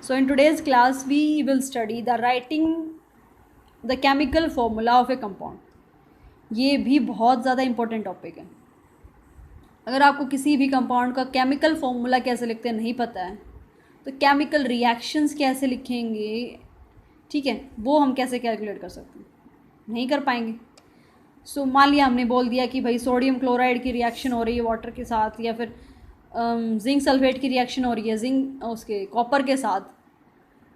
So in today's class we will study the writing the chemical formula of a compound. ये भी बहुत ज़्यादा important topic है. अगर आपको किसी भी कंपाउंड का केमिकल फॉर्मूला कैसे लिखते हैं नहीं पता है तो केमिकल रिएक्शंस कैसे लिखेंगे, ठीक है, वो हम कैसे कैलकुलेट कर सकते हैं, नहीं कर पाएंगे. सो मान लिया हमने बोल दिया कि भाई सोडियम क्लोराइड की रिएक्शन हो रही है वाटर के साथ, या फिर जिंक सल्फेट की रिएक्शन हो रही है जिंक उसके कॉपर के साथ.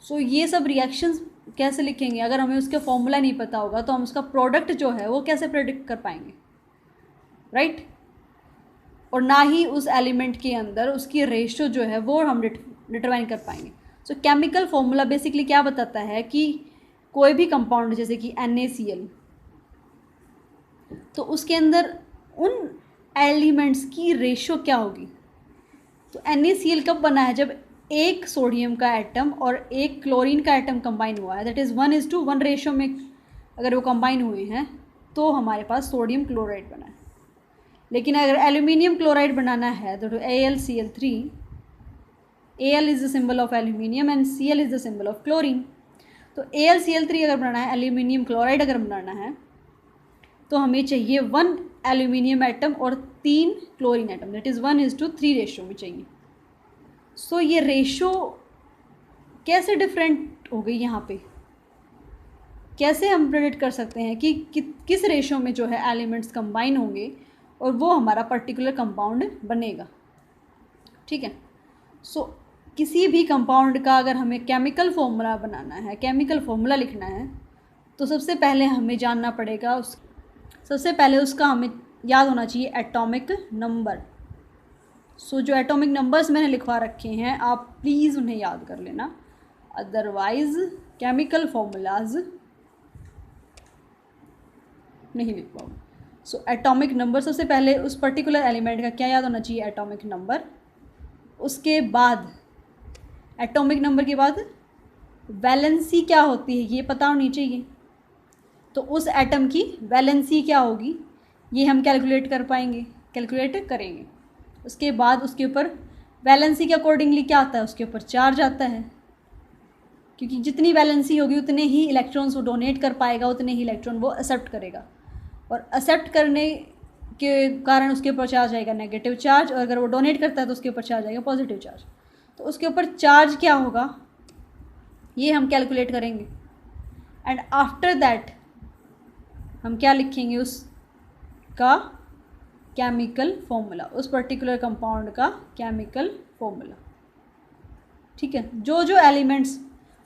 सो ये सब रिएक्शंस कैसे लिखेंगे? अगर हमें उसका फॉर्मूला नहीं पता होगा तो हम उसका प्रोडक्ट जो है वो कैसे प्रेडिक्ट कर पाएंगे, राइट? और ना ही उस एलिमेंट के अंदर उसकी रेशो जो है वो हम डिटरमाइन कर पाएंगे. सो केमिकल फॉर्मूला बेसिकली क्या बताता है कि कोई भी कंपाउंड जैसे कि NaCl, तो उसके अंदर उन एलिमेंट्स की रेशो क्या होगी. तो NaCl कब बना है? जब एक सोडियम का एटम और एक क्लोरीन का एटम कंबाइन हुआ है, दैट इज़ 1:1 रेशो में अगर वो कंबाइन हुए हैं तो हमारे पास सोडियम क्लोराइड बना है. लेकिन अगर एल्यूमिनियम क्लोराइड बनाना है तो AlCl3, Al is the symbol of aluminium and Cl is the symbol of chlorine. तो AlCl3 अगर बनाना है, एल्यूमिनियम क्लोराइड अगर बनाना है, तो हमें चाहिए 1 एल्यूमिनियम एटम और 3 chlorine atom, that is 1:3 ratio में चाहिए. सो ये रेशो कैसे डिफरेंट हो गई यहाँ पे? कैसे हम प्रेडिक्ट कर सकते हैं कि किस रेशो में जो है एलिमेंट्स कंबाइन होंगे और वो हमारा पर्टिकुलर कंपाउंड बनेगा, ठीक है. सो किसी भी कंपाउंड का अगर हमें केमिकल फॉर्मूला बनाना है, केमिकल फॉर्मूला लिखना है, तो सबसे पहले हमें जानना पड़ेगा सबसे पहले उसका हमें याद होना चाहिए एटॉमिक नंबर. सो जो एटॉमिक नंबर्स मैंने लिखवा रखे हैं आप प्लीज़ उन्हें याद कर लेना, अदरवाइज केमिकल फॉर्मूलाज नहीं लिख पाओगे. सो एटॉमिक नंबर, सबसे पहले उस पर्टिकुलर एलिमेंट का क्या याद होना चाहिए? Atomic number. उसके बाद एटॉमिक नंबर के बाद वैलेंसी क्या होती है ये पता होनी चाहिए. तो उस एटम की वैलेंसी क्या होगी ये हम कैलकुलेट करेंगे. उसके बाद उसके ऊपर वैलेंसी के अकॉर्डिंगली क्या आता है? उसके ऊपर चार्ज आता है, क्योंकि जितनी वैलेंसी होगी उतने ही इलेक्ट्रॉन्स वो डोनेट कर पाएगा, उतने ही इलेक्ट्रॉन वो एक्सेप्ट करेगा, और एक्सेप्ट करने के कारण उसके ऊपर चार्ज आएगा नेगेटिव चार्ज, और अगर वो डोनेट करता है तो उसके ऊपर चार्ज आएगा पॉजिटिव चार्ज. तो उसके ऊपर चार्ज क्या होगा ये हम कैलकुलेट करेंगे. एंड आफ्टर दैट हम क्या लिखेंगे? उसका केमिकल फॉर्मूला, उस पर्टिकुलर कंपाउंड का केमिकल फॉर्मूला, ठीक है. जो जो एलिमेंट्स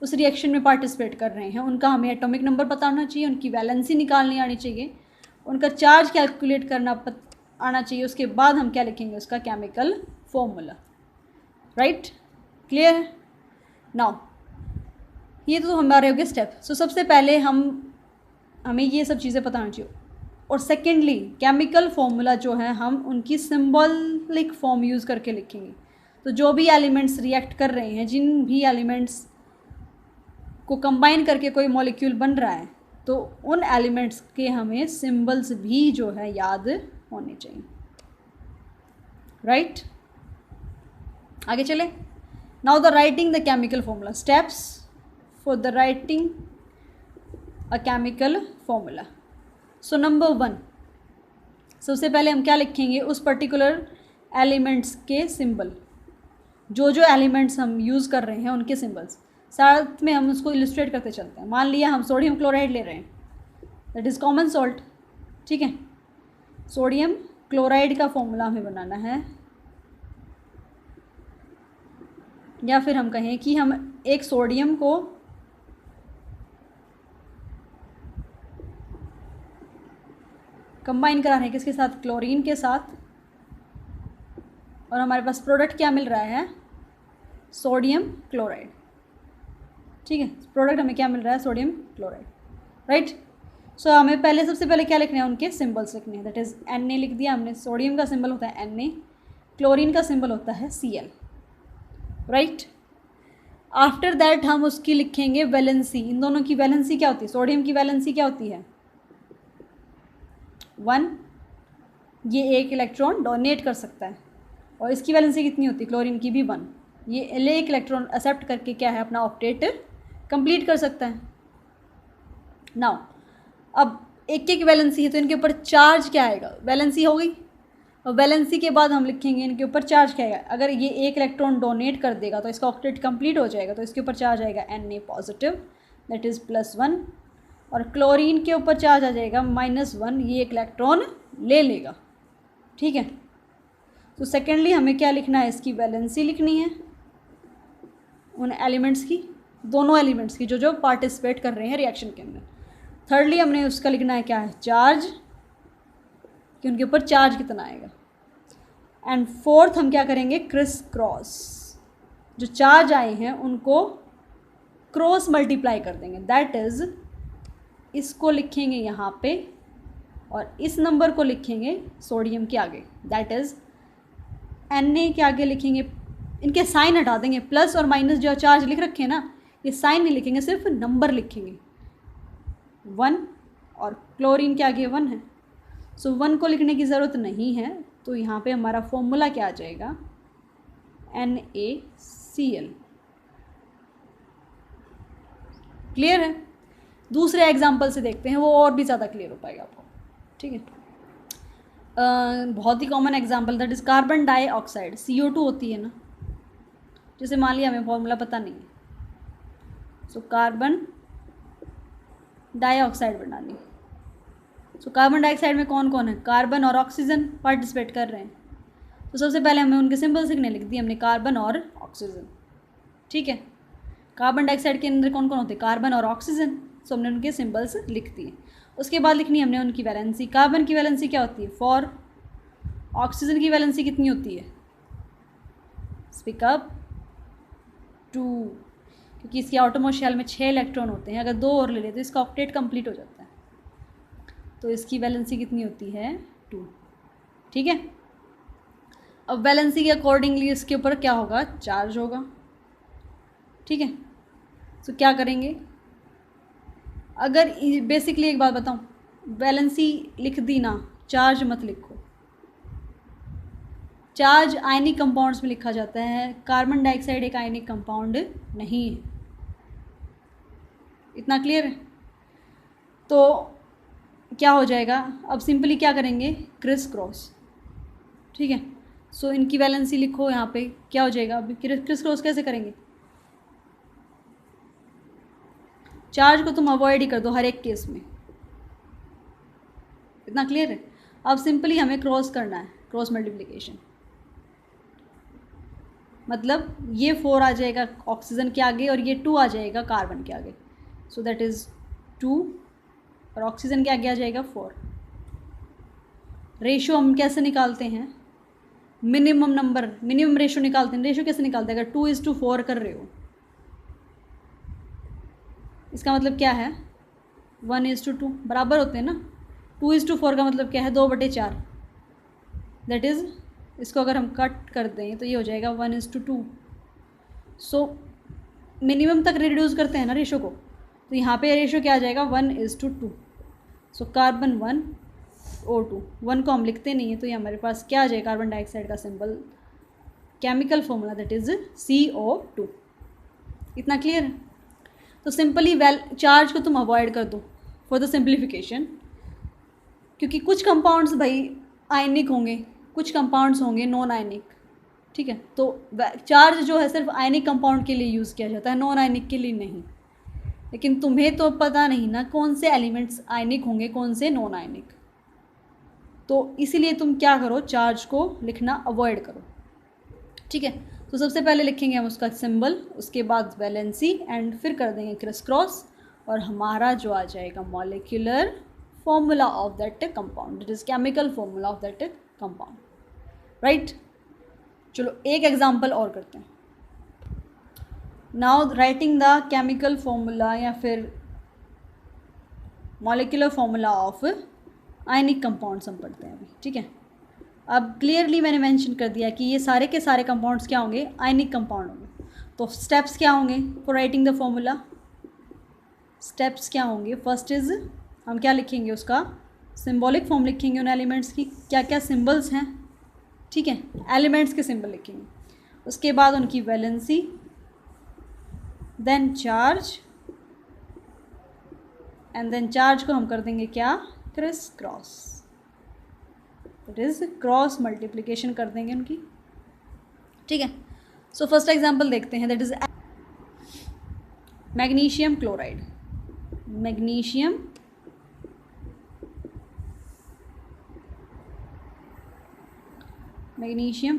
उस रिएक्शन में पार्टिसिपेट कर रहे हैं उनका हमें एटॉमिक नंबर पता होना चाहिए, उनकी वैलेंसी निकालनी आनी चाहिए, उनका चार्ज कैलकुलेट करना आना चाहिए. उसके बाद हम क्या लिखेंगे? उसका केमिकल फॉर्मूला, राइट? क्लियर है? नाउ ये तो हमारे हो गए स्टेप. सो सबसे पहले हमें ये सब चीज़ें पता होनी चाहिए. और सेकेंडली केमिकल फॉर्मूला जो है हम उनकी सिंबॉलिक फॉर्म यूज़ करके लिखेंगे. तो जो भी एलिमेंट्स रिएक्ट कर रहे हैं, जिन भी एलिमेंट्स को कंबाइन करके कोई मॉलिक्यूल बन रहा है, तो उन एलिमेंट्स के हमें सिंबल्स भी जो है याद होने चाहिए, राइट? आगे चले. Now the writing the chemical formula, steps for the writing a chemical formula. So number 1, सबसे पहले हम क्या लिखेंगे? उस पर्टिकुलर एलिमेंट्स के सिंबल, जो जो एलिमेंट्स हम यूज़ कर रहे हैं उनके सिंबल्स. साथ में हम उसको इलस्ट्रेट करते चलते हैं. मान लिया हम सोडियम क्लोराइड ले रहे हैं, दैट इज़ कॉमन सॉल्ट, ठीक है. सोडियम क्लोराइड का फॉर्मूला हमें बनाना है, या फिर हम कहें कि हम एक सोडियम को कंबाइन करा रहे हैं किसके साथ? क्लोरीन के साथ, और हमारे पास प्रोडक्ट क्या मिल रहा है? सोडियम क्लोराइड, ठीक है. प्रोडक्ट हमें क्या मिल रहा है? Sodium chloride, right? सो हमें पहले सबसे पहले क्या लिखना है? उनके सिंबल्स लिखने हैं. दैट इज़ Na लिख दिया हमने. सोडियम का सिंबल होता है Na, क्लोरीन का सिंबल होता है Cl, राइट? आफ्टर दैट हम उसकी लिखेंगे वैलेंसी. इन दोनों की वैलेंसी क्या होती है? सोडियम की वैलेंसी क्या होती है? 1. ये एक इलेक्ट्रॉन डोनेट कर सकता है, और इसकी वैलेंसी कितनी होती है? क्लोरीन की भी 1. ये ले एक इलेक्ट्रॉन एक्सेप्ट करके क्या है अपना ऑक्टेट कंप्लीट कर सकता है। नाउ अब एक एक वैलेंसी है तो इनके ऊपर चार्ज क्या आएगा, वैलेंसी हो गई, और वैलेंसी के बाद हम लिखेंगे इनके ऊपर चार्ज क्या आएगा। अगर ये एक इलेक्ट्रॉन डोनेट कर देगा तो इसका ऑक्टेट कंप्लीट हो जाएगा, तो इसके ऊपर चार्ज आएगा Na पॉजिटिव, दैट इज़ +1, और क्लोरीन के ऊपर चार्ज आ जाएगा -1, ये एक इलेक्ट्रॉन ले लेगा। ठीक है, तो सेकेंडली हमें क्या लिखना है, इसकी वैलेंसी लिखनी है उन एलिमेंट्स की, दोनों एलिमेंट्स की जो जो पार्टिसिपेट कर रहे हैं रिएक्शन के अंदर। थर्डली हमने उसका लिखना है क्या है, चार्ज, कि उनके ऊपर चार्ज कितना आएगा। एंड फोर्थ हम क्या करेंगे, क्रिस क्रॉस, जो चार्ज आए हैं उनको क्रॉस मल्टीप्लाई कर देंगे, दैट इज़ इसको लिखेंगे यहाँ पे और इस नंबर को लिखेंगे सोडियम के आगे, दैट इज़ Na के आगे लिखेंगे, इनके साइन हटा देंगे, प्लस और माइनस जो चार्ज लिख रखे हैं ना, ये साइन नहीं लिखेंगे, सिर्फ नंबर लिखेंगे 1, और क्लोरीन के आगे 1 है, सो 1 को लिखने की ज़रूरत नहीं है। तो यहाँ पे हमारा फॉर्मूला क्या आ जाएगा, NaCl। क्लियर है? दूसरे एग्जाम्पल से देखते हैं, वो और भी ज़्यादा क्लियर हो पाएगा आपको। ठीक है, बहुत ही common example, that is carbon dioxide, CO2 होती है ना, जैसे मान लिया हमें फॉर्मूला पता नहीं है, सो कार्बन डाइऑक्साइड बनानी। सो कार्बन डाइऑक्साइड में कौन कौन है, कार्बन और ऑक्सीजन पार्टिसिपेट कर रहे हैं। तो सबसे पहले हमें उनके सिंबल्स लिखने, लिख दिए हमने कार्बन और ऑक्सीजन। ठीक है, कार्बन डाइऑक्साइड के अंदर कौन कौन होते हैं, कार्बन और ऑक्सीजन, सो हमने उनके सिंबल्स लिख दिए। उसके बाद लिखनी हमने उनकी वैलेंसी, कार्बन की वैलेंसी क्या होती है 4, ऑक्सीजन की वैलेंसी कितनी होती है, स्पीक अप 2, क्योंकि इसकी आउटरमोस्ट शेल में 6 इलेक्ट्रॉन होते हैं, अगर 2 और ले लें तो इसका ऑक्टेट कंप्लीट हो जाता है, तो इसकी वैलेंसी कितनी होती है 2। ठीक है, अब वैलेंसी के अकॉर्डिंगली इसके ऊपर क्या होगा, चार्ज होगा। ठीक है, तो क्या करेंगे, अगर बेसिकली एक बात बताऊं, वैलेंसी लिख दी ना, चार्ज मत लिखो। चार्ज आयनिक कंपाउंड्स में लिखा जाता है, कार्बन डाइऑक्साइड एक आयनिक कंपाउंड नहीं है। इतना क्लियर है? तो क्या हो जाएगा, अब सिंपली क्या करेंगे, क्रिस क्रॉस। ठीक है, सो इनकी वैलेंसी लिखो यहाँ पे, क्या हो जाएगा, अभी क्रिस क्रॉस कैसे करेंगे, चार्ज को तुम अवॉइड ही कर दो हर एक केस में। इतना क्लियर है? अब सिंपली हमें क्रॉस करना है, क्रॉस मल्टीप्लिकेशन, मतलब ये 4 आ जाएगा ऑक्सीजन के आगे और ये 2 आ जाएगा कार्बन के आगे, सो दैट इज़ 2, और ऑक्सीजन के आगे आ जाएगा 4। रेशो हम कैसे निकालते हैं, मिनिमम नंबर, मिनिमम रेशो निकालते हैं। रेशो कैसे निकालते हैं, अगर 2:4 कर रहे हो, इसका मतलब क्या है 1:2 बराबर होते हैं ना। 2:4 का मतलब क्या है, 2/4, दैट इज़ इसको अगर हम कट कर दें तो ये हो जाएगा 1:2। सो मिनिमम तक रिड्यूस करते हैं ना रेशो को, तो यहाँ पे रेशो क्या आ जाएगा 1:2। सो कार्बन 1 O2, 1 को हम लिखते नहीं है, तो ये हमारे पास क्या आ जाएगा, कार्बन डाइऑक्साइड का symbol, chemical formula that is CO2। इतना क्लियर है? तो सिंपली चार्ज को तुम अवॉइड कर दो फॉर द सिंप्लीफिकेशन, क्योंकि कुछ कंपाउंड्स भाई आयनिक होंगे, कुछ कंपाउंड्स होंगे नॉन आयनिक। ठीक है, तो चार्ज जो है सिर्फ आयनिक कंपाउंड के लिए यूज़ किया जाता है, नॉन आयनिक के लिए नहीं। लेकिन तुम्हें तो पता नहीं ना कौन से एलिमेंट्स आयनिक होंगे, कौन से नॉन आयनिक, तो इसीलिए तुम क्या करो, चार्ज को लिखना अवॉइड करो। ठीक है, तो सबसे पहले लिखेंगे हम उसका सिंबल, उसके बाद वैलेंसी, एंड फिर कर देंगे क्रिस क्रॉस, और हमारा जो आ जाएगा molecular formula of that compound, it is chemical formula of that compound. Right, चलो एक एग्जांपल और करते हैं। Now writing the chemical formula या फिर molecular formula of ionic compounds हम पढ़ते हैं अभी। ठीक है, अब क्लियरली मैंने मेंशन कर दिया कि ये सारे के सारे कंपाउंड्स क्या होंगे, आयनिक कंपाउंड होंगे। तो स्टेप्स क्या होंगे for writing the formula, steps क्या होंगे, फर्स्ट इज़ हम क्या लिखेंगे, उसका सिंबॉलिक फॉर्म लिखेंगे उन एलिमेंट्स की, क्या क्या सिंबल्स हैं। ठीक है, एलिमेंट्स के सिंबल लिखेंगे। उसके बाद उनकी valency, then charge, and then charge को हम कर देंगे क्या, criss cross, that is cross multiplication कर देंगे उनकी। ठीक है, सो फर्स्ट एग्जांपल देखते हैं, that is magnesium chloride. Magnesium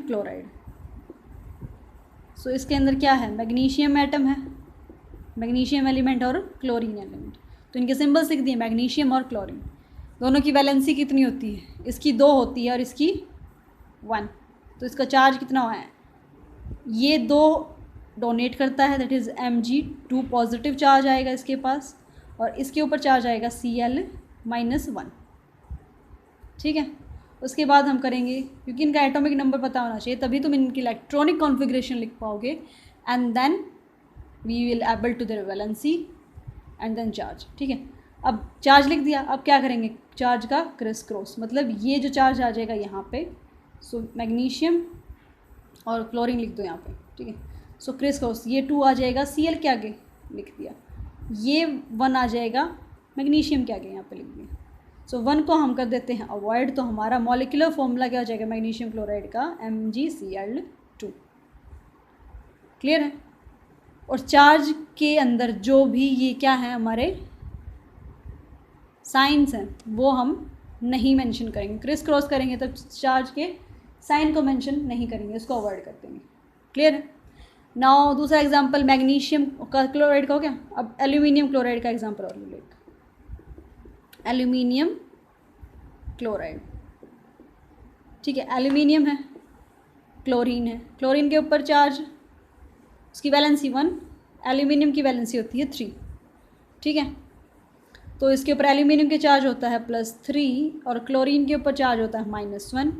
chloride. So इसके अंदर क्या है, मैग्नीशियम एटम है, मैग्नीशियम एलिमेंट और क्लोरीन एलिमेंट। तो इनके सिंबल्स लिख दिए, मैग्नीशियम और क्लोरीन। दोनों की वैलेंसी कितनी होती है, इसकी 2 होती है और इसकी 1। तो इसका चार्ज कितना हुआ है, ये 2 डोनेट करता है, that is Mg2 positive charge आएगा इसके पास, और इसके ऊपर चार्ज आएगा Cl-1। ठीक है, उसके बाद हम करेंगे, क्योंकि इनका एटॉमिक नंबर पता होना चाहिए तभी तुम इनकी इलेक्ट्रॉनिक कॉन्फ़िगरेशन लिख पाओगे, and then we will able to their valency and then charge. ठीक है, अब चार्ज लिख दिया, अब क्या करेंगे, चार्ज का क्रिस क्रॉस, मतलब ये जो चार्ज आ जाएगा यहाँ पे, सो मैग्नीशियम और क्लोरीन लिख दो यहाँ पे। ठीक है, सो क्रिस क्रॉस, ये 2 आ जाएगा Cl के आगे लिख दिया, ये 1 आ जाएगा मैग्नीशियम के आगे यहाँ पे लिख दिया। सो 1 को हम कर देते हैं अवॉइड, तो हमारा मॉलिक्यूलर फॉर्मूला क्या हो जाएगा मैग्नीशियम क्लोराइड का, MgCl2। क्लियर है, और चार्ज के अंदर जो भी ये क्या है हमारे साइंस हैं वो हम नहीं मेंशन करेंगे, क्रिस क्रॉस करेंगे तब चार्ज के साइन को मेंशन नहीं करेंगे, इसको अवॉइड कर देंगे। क्लियर है, नाउ दूसरा एग्जांपल मैग्नीशियम का क्लोराइड का हो गया। अब एल्यूमिनियम क्लोराइड का एग्जांपल और ले, एल्यूमिनियम क्लोराइड। ठीक है, एल्यूमिनियम है, क्लोरीन है, क्लोरीन के ऊपर चार्ज, उसकी वैलेंसी 1, एल्यूमिनियम की वैलेंसी होती है 3। ठीक है, तो इसके ऊपर एल्यूमिनियम के चार्ज होता है +3 और क्लोरीन के ऊपर चार्ज होता है -1।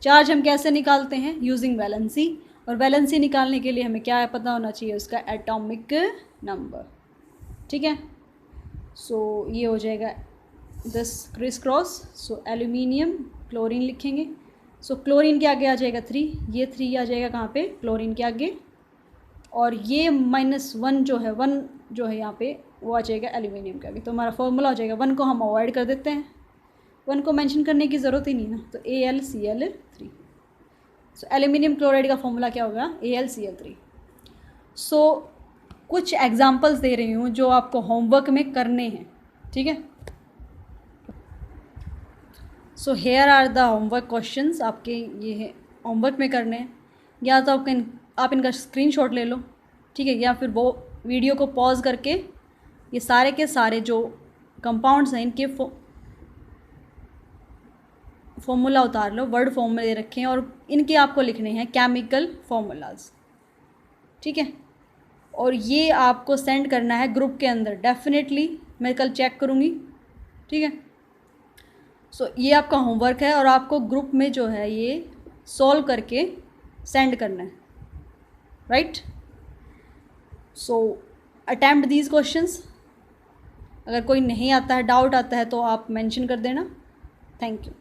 चार्ज हम कैसे निकालते हैं, यूजिंग वैलेंसी, और वैलेंसी निकालने के लिए हमें क्या पता होना चाहिए, उसका एटॉमिक नंबर। ठीक है, सो ये हो जाएगा this criss cross, so aluminium chlorine लिखेंगे, सो क्लोरीन के आगे आ जाएगा 3, ये 3 आ जाएगा कहाँ पे, क्लोरीन के आगे, और ये -1 जो है, 1 जो है यहाँ पे वो आ जाएगा एल्यूमिनियम के आगे। तो हमारा फॉर्मूला हो जाएगा, 1 को हम अवॉइड कर देते हैं, 1 को मेंशन करने की ज़रूरत ही नहीं ना, तो AlCl3। सो एल्यूमिनियम क्लोराइड का फॉर्मूला क्या होगा, AlCl3। सो कुछ एग्जांपल्स दे रही हूँ जो आपको होमवर्क में करने हैं। ठीक है, so here are the homework questions, आपके ये है होमवर्क में करने हैं, या तो आप इनका स्क्रीनशॉट ले लो। ठीक है, या फिर वो वीडियो को पॉज करके ये सारे के सारे जो कंपाउंड्स हैं इनके फॉर्मूला उतार लो, वर्ड फॉर्मूले दे रखे हैं और इनके आपको लिखने हैं केमिकल फॉर्मूलाज। ठीक है, और ये आपको सेंड करना है ग्रुप के अंदर, डेफिनेटली मैं कल चेक करूँगी। ठीक है, सो ये आपका होमवर्क है और आपको ग्रुप में जो है ये सॉल्व करके सेंड करना है, right. So attempt these questions, अगर कोई नहीं आता है, डाउट आता है तो आप मेंशन कर देना। Thank you.